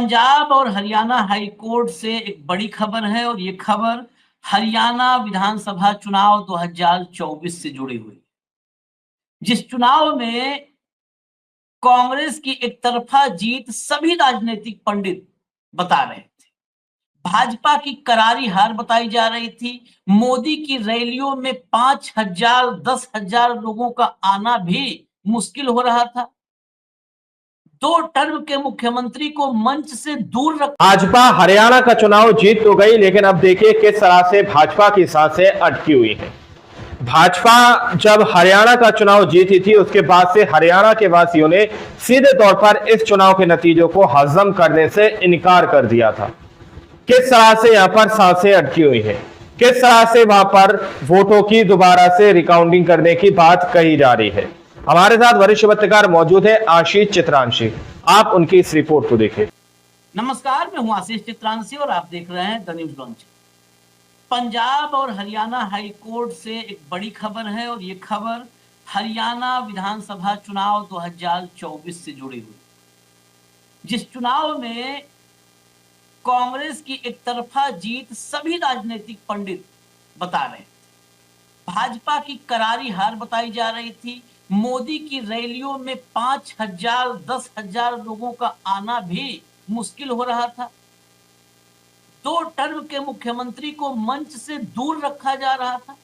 पंजाब और Haryana high court से एक बड़ी खबर है और ये खबर हरियाणा विधानसभा चुनाव 2024 से जुड़ी हुई, जिस चुनाव में कांग्रेस की एक तरफा जीत सभी राजनीतिक पंडित बता रहे थे। भाजपा की करारी हार बताई जा रही थी। मोदी की रैलियों में 5,000 10,000 लोगों का आना भी मुश्किल हो रहा था। 2 टर्म के मुख्यमंत्री को मंच से दूर रख भाजपा हरियाणा का चुनाव जीत तो गई, लेकिन अब देखिए किस तरह से भाजपा की सांसें अटकी हुई हैं। भाजपा जब हरियाणा का चुनाव जीती थी, उसके बाद से हरियाणा के वासियों ने सीधे तौर पर इस चुनाव के नतीजों को हजम करने से इनकार कर दिया था। किस तरह से यहां पर सांसें अटकी हुई हैं, किस तरह से वहां पर वोटों की दोबारा से रिकाउंटिंग करने की बात कही जा रही है। हमारे साथ वरिष्ठ पत्रकार मौजूद है, आशीष चित्रांशी। आप उनकी इस रिपोर्ट को देखें। नमस्कार, मैं हूं आशीष चित्रांशी और आप देख रहे हैं द न्यूज लॉन्च। पंजाब और हरियाणा हाई कोर्ट से एक बड़ी खबर है और ये खबर हरियाणा विधानसभा चुनाव 2024 से जुड़ी हुई, जिस चुनाव में कांग्रेस की एक तरफा जीत सभी राजनीतिक पंडित बता रहे थे। भाजपा की करारी हार बताई जा रही थी। मोदी की रैलियों में 5,000 10,000 लोगों का आना भी मुश्किल हो रहा था। 2 टर्म के मुख्यमंत्री को मंच से दूर रखा जा रहा था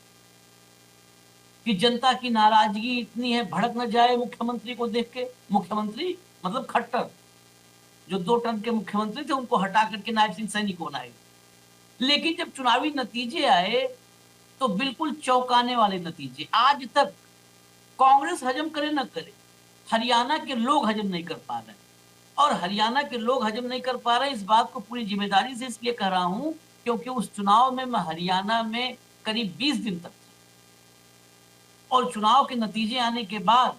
कि जनता की नाराजगी इतनी है, भड़क न जाए मुख्यमंत्री को देख के। मुख्यमंत्री मतलब खट्टर, जो 2 टर्म के मुख्यमंत्री थे उनको हटा करके नायब सिंह सैनी को बनाए। लेकिन जब चुनावी नतीजे आए तो बिल्कुल चौंकाने वाले नतीजे। आज तक कांग्रेस हजम करे न करे, हरियाणा के लोग हजम नहीं कर पा रहे। और हरियाणा के लोग हजम नहीं कर पा रहे, इस बात को पूरी जिम्मेदारी से इसलिए कह रहा हूं क्योंकि उस चुनाव में मैं हरियाणा में करीब 20 दिन तक था और चुनाव के नतीजे आने के बाद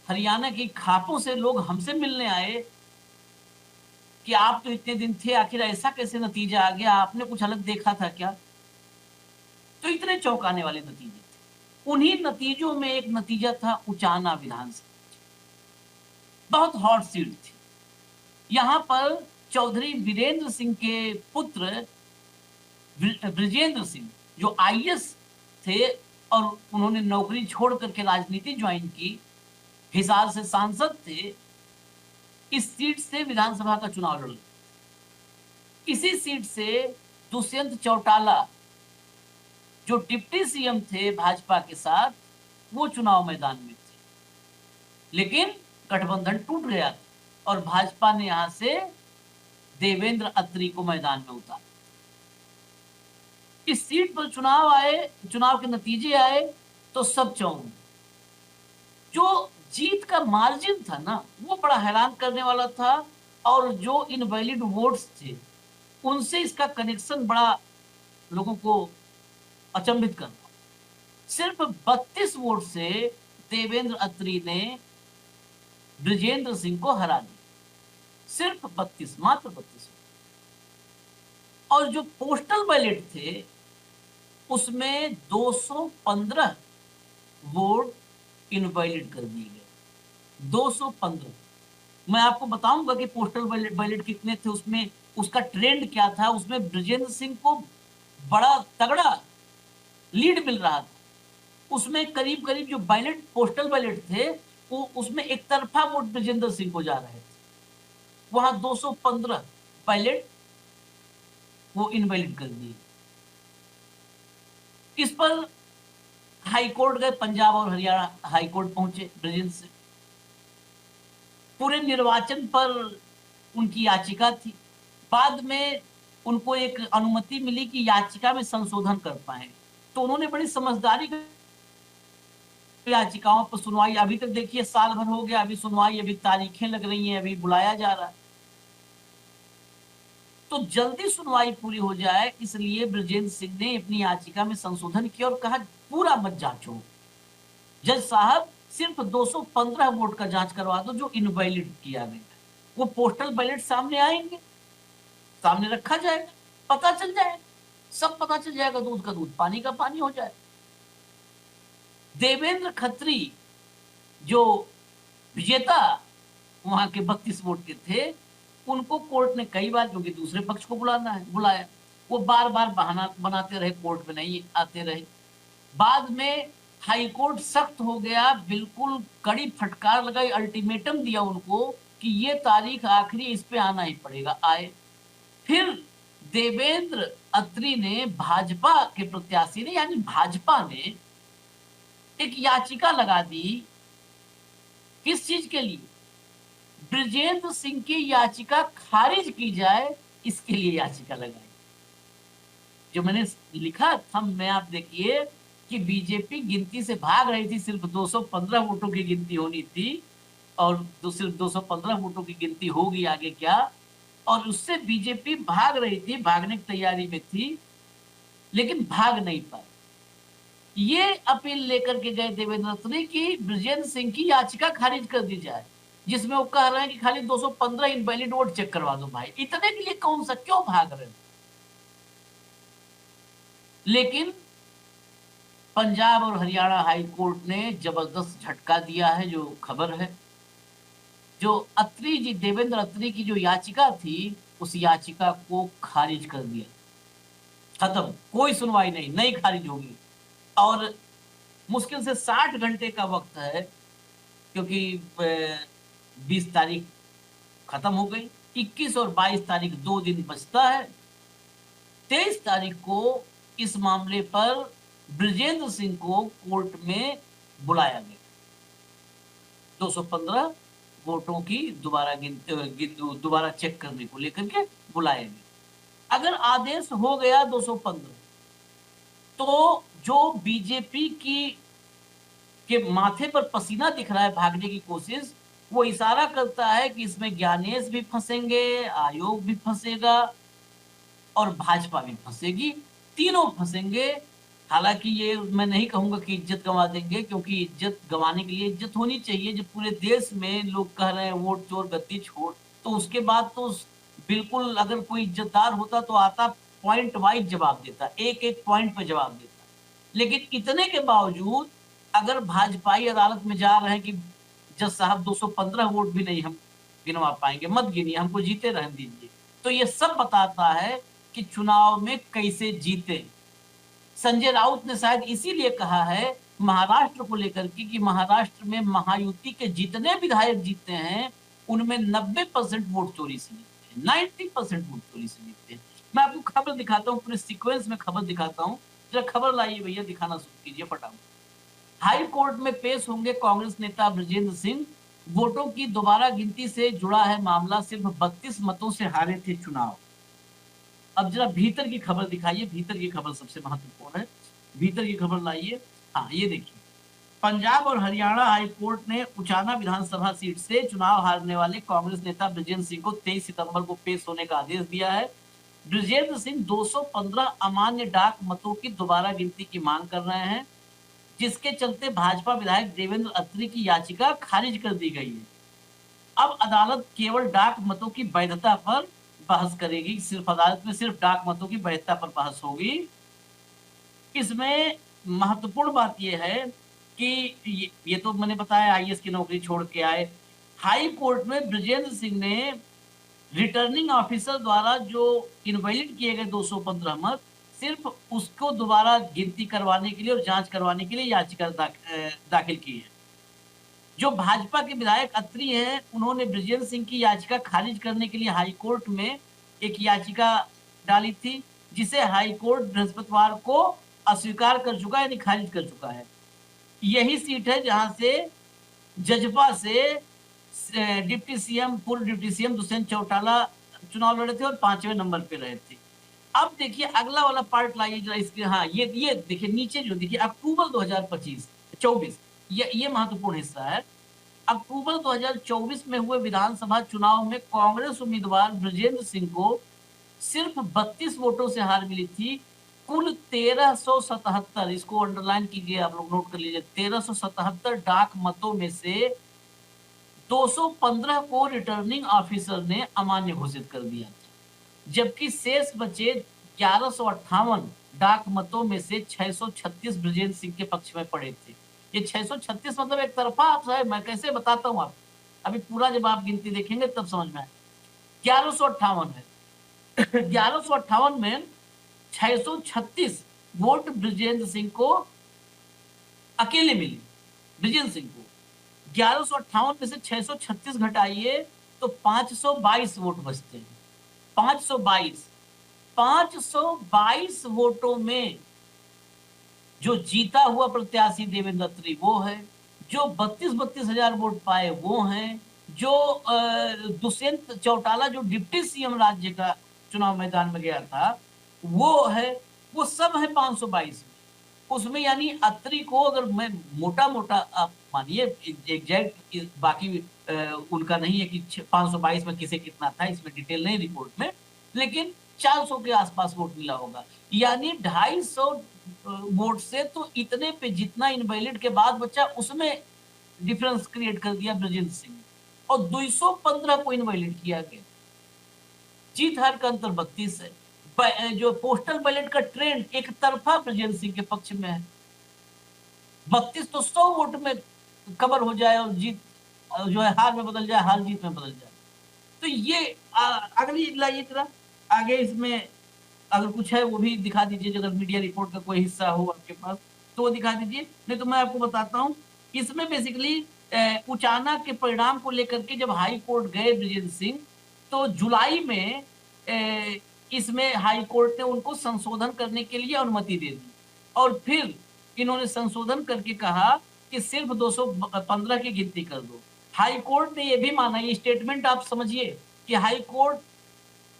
हरियाणा की खातों से लोग हमसे मिलने आए कि आप तो इतने दिन थे, आखिर ऐसा कैसे नतीजा आ गया, आपने कुछ अलग देखा था क्या? तो इतने चौंकाने वाले नतीजे थे। उन्हीं नतीजों में एक नतीजा था उचाना विधानसभा, बहुत हॉट सीट थी। यहां पर चौधरी वीरेंद्र सिंह के पुत्र ब्रजेंद्र सिंह, जो आईएएस थे और उन्होंने नौकरी छोड़ करके राजनीति ज्वाइन की, हिसार से सांसद थे, इस सीट से विधानसभा का चुनाव लड़। इसी सीट से दुष्यंत चौटाला, जो डिप्टी सीएम थे भाजपा के साथ, वो चुनाव मैदान में थे। लेकिन गठबंधन टूट गया था और भाजपा ने यहां से देवेंद्र अत्री को मैदान में उतारा। इस सीट पर चुनाव के नतीजे आए तो सब चौंक। जो जीत का मार्जिन था ना, वो बड़ा हैरान करने वाला था और जो इनवैलिड वोट्स थे उनसे इसका कनेक्शन बड़ा लोगों को अचंभित करता। सिर्फ 32 वोट से देवेंद्र अत्री ने ब्रजेंद्र सिंह को हरा दिया। सिर्फ 32, मात्र 32। और जो पोस्टल बैलेट थे उसमें 215 वोट इनवैलिड कर दिए गए। 215। मैं आपको बताऊंगा कि पोस्टल बैलेट कितने थे, उसमें उसका ट्रेंड क्या था। उसमें ब्रजेंद्र सिंह को बड़ा तगड़ा लीड मिल रहा था। उसमें करीब करीब जो पोस्टल बैलेट थे वो उसमें एक तरफा वोट ब्रजेंद्र सिंह को जा रहे थे। वहां 215 बैलेट वो इनवैलिड कर दिए। इस पर हाई कोर्ट गए, पंजाब और हरियाणा हाई कोर्ट पहुंचे ब्रजेंद्र से। पूरे निर्वाचन पर उनकी याचिका थी। बाद में उनको एक अनुमति मिली कि याचिका में संशोधन कर पाए, तो उन्होंने बड़ी समझदारी याचिकाओं पर सुनवाई। अभी तक देखिए साल भर हो गया, अभी सुनवाई, अभी तारीखें लग रही हैं, अभी बुलाया जा रहा है। तो जल्दी सुनवाई पूरी हो जाए इसलिए ब्रजेंद्र सिंह ने अपनी याचिका में संशोधन किया और कहा पूरा मत जांचो, जज साहब सिर्फ 215 वोट का जांच करवा दो जो इनवैलिड किया गया। वो पोस्टल बैलेट सामने आएंगे, सामने रखा जाएगा, पता चल जाएगा, सब पता चल जाएगा, दूध का दूध पानी का पानी हो जाए। देवेंद्र खत्री जो विजेता वहां के 32 वोट के थे, उनको कोर्ट ने कई बार, क्योंकि दूसरे पक्ष को बुलाया, वो बार बार बहाना बनाते रहे, कोर्ट में नहीं आते रहे। बाद में हाई कोर्ट सख्त हो गया, बिल्कुल कड़ी फटकार लगाई, अल्टीमेटम दिया उनको कि ये तारीख आखिरी, इस पे आना ही पड़ेगा, आए। फिर देवेंद्र अत्री ने, भाजपा के प्रत्याशी ने, यानी भाजपा ने एक याचिका लगा दी। किस चीज के लिए? ब्रजेंद्र सिंह की याचिका खारिज की जाए, इसके लिए याचिका लगाई। जो मैंने लिखा था में, आप देखिए कि बीजेपी गिनती से भाग रही थी, सिर्फ 215 वोटों की गिनती होनी थी, और सिर्फ 215 वोटों की गिनती होगी आगे क्या, और उससे बीजेपी भाग रही थी, भागने की तैयारी में थी, लेकिन भाग नहीं पाई। ये अपील लेकर के गए देवेंद्र अत्री की ब्रजेंद्र सिंह की याचिका खारिज कर दी जाए, जिसमें वो कह रहे हैं कि खाली 215 इनवैलिड वोट चेक करवा दो। भाई, इतने के लिए कौन सा, क्यों भाग रहे हो? लेकिन पंजाब और हरियाणा हाई कोर्ट ने जबरदस्त झटका दिया है। जो खबर है, जो अत्री जी, देवेंद्र अत्री की जो याचिका थी, उस याचिका को खारिज कर दिया। खत्म, कोई सुनवाई नहीं, नहीं खारिज होगी। और मुश्किल से 60 घंटे का वक्त है, क्योंकि 20 तारीख खत्म हो गई, 21 और 22 तारीख 2 दिन बचता है। 23 तारीख को इस मामले पर ब्रजेंद्र सिंह को कोर्ट में बुलाया गया, 215 वोटों की दोबारा चेक करने को लेकर के बुलाया गया। अगर आदेश हो गया 215, तो जो बीजेपी के माथे पर पसीना दिख रहा है, भागने की कोशिश, वो इशारा करता है कि इसमें ज्ञानेश भी फंसेंगे, आयोग भी फंसेगा और भाजपा भी फंसेगी, तीनों फंसेंगे। हालांकि ये मैं नहीं कहूंगा कि इज्जत गंवा देंगे, क्योंकि इज्जत गंवाने के लिए इज्जत होनी चाहिए। जब पूरे देश में लोग कह रहे हैं वोट चोर गद्दी छोड़, तो उसके बाद तो बिल्कुल, अगर कोई इज्जतदार होता तो आता, पॉइंट वाइज जवाब देता, एक एक पॉइंट पे जवाब देता। लेकिन इतने के बावजूद अगर भाजपाई अदालत में जा रहे हैं कि जज साहब 215 वोट भी नहीं हम गिनवा पाएंगे, मत गिनिए, हमको जीते रहने दीजिए, तो ये सब बताता है कि चुनाव में कैसे जीते। संजय राउत ने शायद इसीलिए कहा है महाराष्ट्र को लेकर के कि महाराष्ट्र में महायुति के जितने विधायक जीते हैं, उनमें 90% वोट चोरी से जीते हैं, 90% वोट चोरी से जीते हैं। मैं आपको खबर दिखाता हूँ, पूरे सीक्वेंस में खबर दिखाता हूँ। जरा खबर लाइए भैया, दिखाना शुरू कीजिए फटाफट। हाई कोर्ट में पेश होंगे कांग्रेस नेता ब्रजेंद्र सिंह, वोटों की दोबारा गिनती से जुड़ा है मामला, सिर्फ 32 मतों से हारे थे चुनाव। अब जरा भीतर की खबर दिखाइए, भीतर की खबर सबसे महत्वपूर्ण है, भीतर की खबर लाइए। हाँ, ये देखिए, पंजाब और हरियाणा हाई कोर्ट ने उचाना विधानसभा सीट से चुनाव हारने वाले कांग्रेस नेता ब्रजेंद्र सिंह को 23 सितंबर को पेश होने का आदेश दिया है। ब्रजेंद्र सिंह 215 अमान्य डाक मतों की दोबारा गिनती की मांग कर रहे हैं, जिसके चलते भाजपा विधायक देवेंद्र अत्री की याचिका खारिज कर दी गई है। अब अदालत केवल डाक मतों की वैधता पर बहस करेगी, सिर्फ अदालत में सिर्फ डाक मतों की वैधता पर बहस होगी। इसमें महत्वपूर्ण बात यह है कि ये तो मैंने बताया, आईएएस की नौकरी छोड़ के आए। हाई कोर्ट में ब्रजेंद्र सिंह ने रिटर्निंग ऑफिसर द्वारा जो इनवैलिड किए गए 215 मत, सिर्फ उसको दोबारा गिनती करवाने के लिए और जांच करवाने के लिए याचिका दाखिल की है। जो भाजपा के विधायक अत्री हैं, उन्होंने ब्रजेंद्र सिंह की याचिका खारिज करने के लिए हाई कोर्ट में एक याचिका डाली थी, जिसे हाई कोर्ट बृहस्पतिवार को अस्वीकार कर चुका है, यानी खारिज कर चुका है। यही सीट है जहां से जजपा से डिप्टी सीएम, पूर्व डिप्टी सीएम दुष्यंत चौटाला चुनाव लड़े थे और 5वें नंबर पे रहे थे। अब देखिए अगला वाला पार्ट लाइए जरा इसके। हाँ, ये देखिए नीचे जो देखिए, अक्टूबर 2024 ये महत्वपूर्ण हिस्सा है। अक्टूबर 2024 में हुए विधानसभा चुनाव में कांग्रेस उम्मीदवार ब्रजेंद्र सिंह को सिर्फ 32 वोटों से हार मिली थी। कुल 1377, इसको अंडरलाइन कीजिए, आप लोग नोट कर लीजिए, 1377 डाक मतों में से 215 को रिटर्निंग ऑफिसर ने अमान्य घोषित कर दिया, जबकि शेष बचे 1158 डाक मतों में से 636 ब्रजेंद्र सिंह के पक्ष में पड़े थे। ये 636 मतलब एक तरफा है, मैं कैसे बताता हूँ आप, अभी पूरा जब आप गिनती देखेंगे तब समझ में आए। 1158 है। 1158 में 636 वोट ब्रिजेंद्र सिंह को अकेले मिली। ब्रिजेंद्र सिंह को 1158 में से 636 घटाइए तो 522 वोट बचते हैं। 522 वोटों में जो जीता हुआ प्रत्याशी देवेंद्र अत्री वो है, जो 32 हजार वोट पाए वो हैं, जो दुष्यंत चौटाला जो डिप्टी सीएम राज्य का चुनाव मैदान में गया था वो है, वो सब है 522 उसमें। यानी अत्री को अगर मैं मोटा मोटा आप मानिए एग्जैक्ट बाकी उनका नहीं है कि 522 में किसे कितना था, इसमें डिटेल नहीं रिपोर्ट में, लेकिन 400 के आसपास वोट मिला होगा। यानी 250 वोट से तो इतने पे जितना इनवैलिड के बाद बचा उसमें डिफरेंस क्रिएट कर दिया ब्रजेंद्र सिंह, और 215 को इनवैलिड किया गया। जीत हार का अंतर 32 है। जो पोस्टल बैलेट का ट्रेंड एक तरफा ब्रजेंद्र सिंह के पक्ष में है। 32 तो 100 वोट में कवर हो जाए और जीत जो है हार में बदल जाए, हार जीत में बदल जाए। तो ये अगली लाइए जरा आगे, इसमें अगर कुछ है वो भी दिखा दीजिए, अगर मीडिया रिपोर्ट का कोई हिस्सा हो आपके पास तो वो दिखा दीजिए, नहीं तो मैं आपको बताता हूँ। इसमें बेसिकली उचाना के परिणाम को लेकर के जब हाई कोर्ट गए ब्रजेंद्र सिंह, तो जुलाई में इसमें हाई कोर्ट ने उनको संशोधन करने के लिए अनुमति दे दी, और फिर इन्होंने संशोधन करके कहा कि सिर्फ 215 की गिनती कर दो। हाई कोर्ट ने यह भी माना, ये स्टेटमेंट आप समझिए कि हाई कोर्ट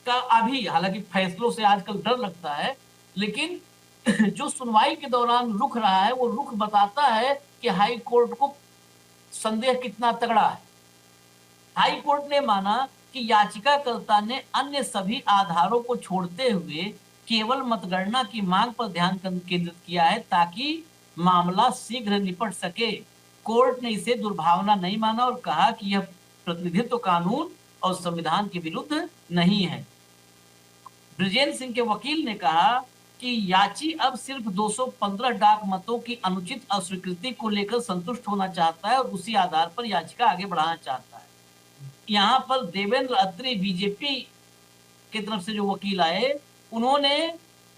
का अभी, हालांकि फैसलों से आजकल डर लगता है, लेकिन जो सुनवाई के दौरान रुख रहा है वो रुख बताता है कि हाई कोर्ट को संदेह कितना तगड़ा है। हाई कोर्ट ने माना कि याचिकाकर्ता ने अन्य सभी आधारों को छोड़ते हुए केवल मतगणना की मांग पर ध्यान केंद्रित किया है ताकि मामला शीघ्र निपट सके। कोर्ट ने इसे दुर्भावना नहीं माना और कहा कि यह प्रतिनिधित्व कानून और संविधान के विरुद्ध नहीं है। ब्रजेंद्र सिंह के वकील ने कहा कि याची अब सिर्फ 215 डाक मतों की अनुचित अस्वीकृति को लेकर संतुष्ट होना चाहता है और उसी आधार पर याचिका आगे बढ़ाना चाहता है। यहाँ पर देवेंद्र अत्री बीजेपी की तरफ से जो वकील आए, उन्होंने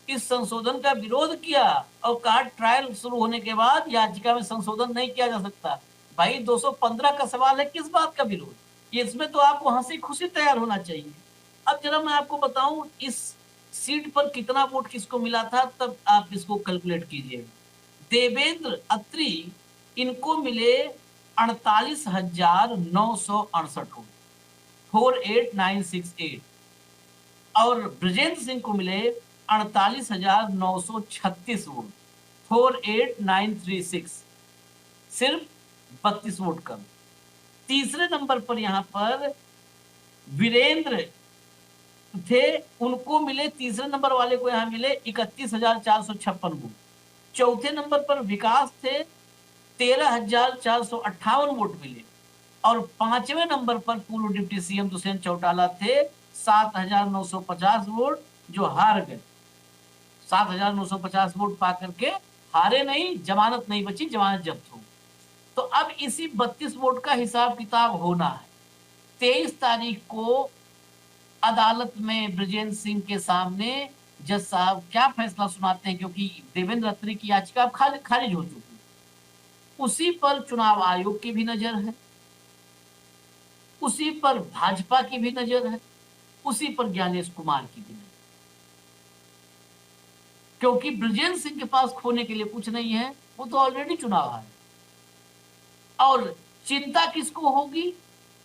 इस संशोधन का विरोध किया और कहा ट्रायल शुरू होने के बाद याचिका में संशोधन नहीं किया जा सकता। भाई 215 का सवाल है, किस बात का विरोध? इसमें तो आपको हंसी खुशी तैयार होना चाहिए। अब जरा मैं आपको बताऊं इस सीट पर कितना वोट किसको मिला था, तब आप इसको कैलकुलेट कीजिए। देवेंद्र अत्री इनको मिले 48,968 वोट, 48968, और ब्रजेंद्र सिंह को मिले 48,936 वोट, 48936, सिर्फ 32 वोट कम। तीसरे नंबर पर यहां पर वीरेंद्र थे, उनको मिले, तीसरे नंबर वाले को यहां मिले 31,456 वोट। चौथे नंबर पर विकास थे, 13,458 वोट मिले, और पांचवें नंबर पर पूर्व डिप्टी सीएम दुष्यंत चौटाला थे, 7,950 वोट, जो हार गए। 7,950 वोट पा करके हारे नहीं, जमानत नहीं बची, जमानत जब्त हो। तो अब इसी 32 वोट का हिसाब किताब होना है। 23 तारीख को अदालत में ब्रजेंद्र सिंह के सामने जज साहब क्या फैसला सुनाते हैं, क्योंकि देवेंद्र अत्री की याचिका खारिज हो चुकी है। उसी पर चुनाव आयोग की भी नजर है, उसी पर भाजपा की भी नजर है, उसी पर ज्ञानेश कुमार की भी नजर, क्योंकि ब्रजेंद्र सिंह के पास खोने के लिए कुछ नहीं है, वो तो ऑलरेडी चुनाव है। और चिंता किसको होगी?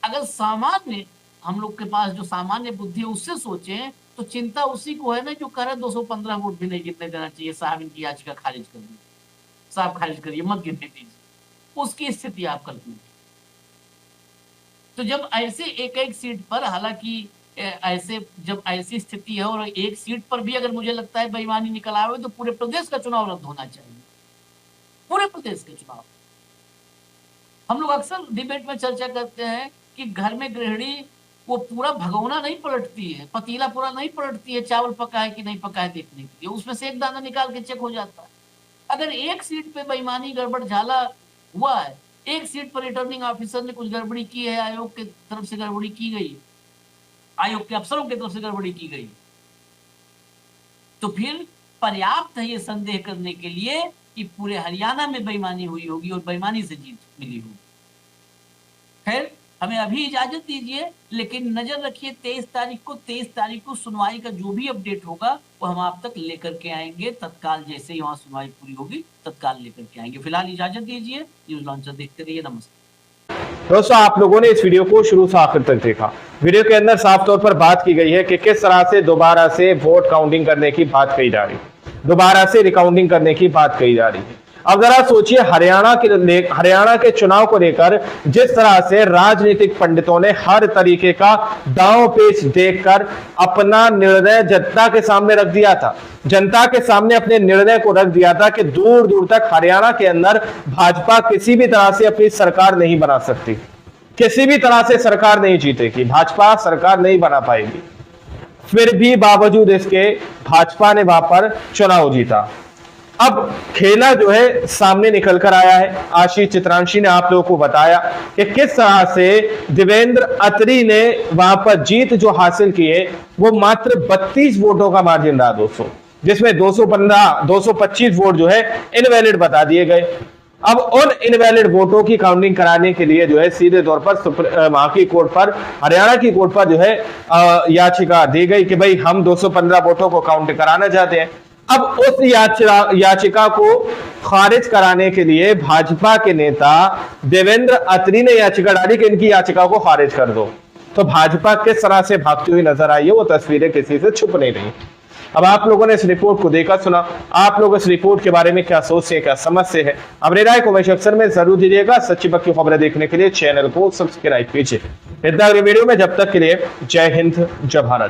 अगर सामान्य हम लोग के पास जो सामान्य बुद्धि है उससे सोचें तो चिंता उसी को है ना जो कह रहा है 215 वोट भी नहीं गिरने देना चाहिए, साहब इनकी याचिका खारिज कर दी, साहब खारिज करिए, मत गिरने दीजिए। उसकी स्थिति आप कल्पना। तो जब ऐसे एक एक सीट पर, हालांकि ऐसे जब ऐसी स्थिति है और एक सीट पर भी अगर मुझे लगता है बेईमानी निकल आवे तो पूरे प्रदेश का चुनाव रद्द होना चाहिए, पूरे प्रदेश के चुनाव। हम लोग अक्सर डिबेट में चर्चा करते हैं कि घर में गृहिणी वो पूरा भगोना नहीं पलटती है, पतीला पूरा नहीं पलटती है चावल पका है कि नहीं पका है देखने के लिए, उसमें से एक दाना निकाल के चेक हो जाता है। अगर एक सीट पे बेईमानी गड़बड़ झाला हुआ है, एक सीट पर रिटर्निंग ऑफिसर ने कुछ गड़बड़ी की है, आयोग की तरफ से गड़बड़ी की गई, आयोग के अफसरों की तरफ से गड़बड़ी की गई, तो फिर पर्याप्त है ये संदेह करने के लिए कि पूरे हरियाणा में बेईमानी हुई होगी और बेईमानी से जीत मिली होगी। खैर, हमें अभी इजाजत दीजिए, लेकिन नजर रखिए 23 तारीख को सुनवाई का जो भी अपडेट होगा वो हम आप तक लेकर के आएंगे। तत्काल जैसे ही वहां सुनवाई पूरी होगी तत्काल लेकर के आएंगे। फिलहाल इजाजत दीजिए, न्यूज लॉन्चर देखते रहिए। नमस्कार दोस्तों, आप लोगों ने इस वीडियो को शुरू से आखिर तक देखा। वीडियो के अंदर साफ तौर पर बात की गई है कि किस तरह से दोबारा से वोट काउंटिंग करने की बात कही जा रही है, दोबारा से रिकाउंटिंग करने की बात कही जा रही है। अब जरा सोचिए, हरियाणा के चुनाव को लेकर जिस तरह से राजनीतिक पंडितों ने हर तरीके का दांव पेच देखकर अपना निर्णय जनता के सामने रख दिया था, जनता के सामने अपने निर्णय को रख दिया था कि दूर दूर तक हरियाणा के अंदर भाजपा किसी भी तरह से अपनी सरकार नहीं बना सकती, किसी भी तरह से सरकार नहीं जीतेगी, भाजपा सरकार नहीं बना पाएगी। फिर भी बावजूद इसके भाजपा ने वहां पर चुनाव जीता। अब खेला जो है सामने निकल कर आया है। आशीष चित्रांशी ने आप लोगों को बताया कि किस तरह से देवेंद्र अत्री ने वहां पर जीत जो हासिल की है वो मात्र 32 वोटों का मार्जिन रहा दोस्तों, जिसमें 225 वोट जो है इनवैलिड बता दिए गए। अब उन इनवैलिड वोटों की काउंटिंग कराने के लिए जो है सीधे तौर पर वहां की कोर्ट पर, हरियाणा की कोर्ट पर जो है याचिका दी गई कि भाई हम 215 वोटों को काउंट कराना चाहते हैं। अब उस याचिका को खारिज कराने के लिए भाजपा के नेता देवेंद्र अत्री ने याचिका डाली कि इनकी याचिका को खारिज कर दो। तो भाजपा किस तरह से भागती हुई नजर आई है वो तस्वीरें किसी से छुप नहीं रही। अब आप लोगों ने इस रिपोर्ट को देखा सुना, आप लोग इस रिपोर्ट के बारे में क्या सोचते हैं, क्या समझते हैं, अपनी राय को कमेंट सेक्शन में जरूर दीजिएगा। सच्ची पक्की खबरें देखने के लिए चैनल को सब्सक्राइब कीजिए। इतना अगली वीडियो में, जब तक के लिए जय हिंद, जय भारत।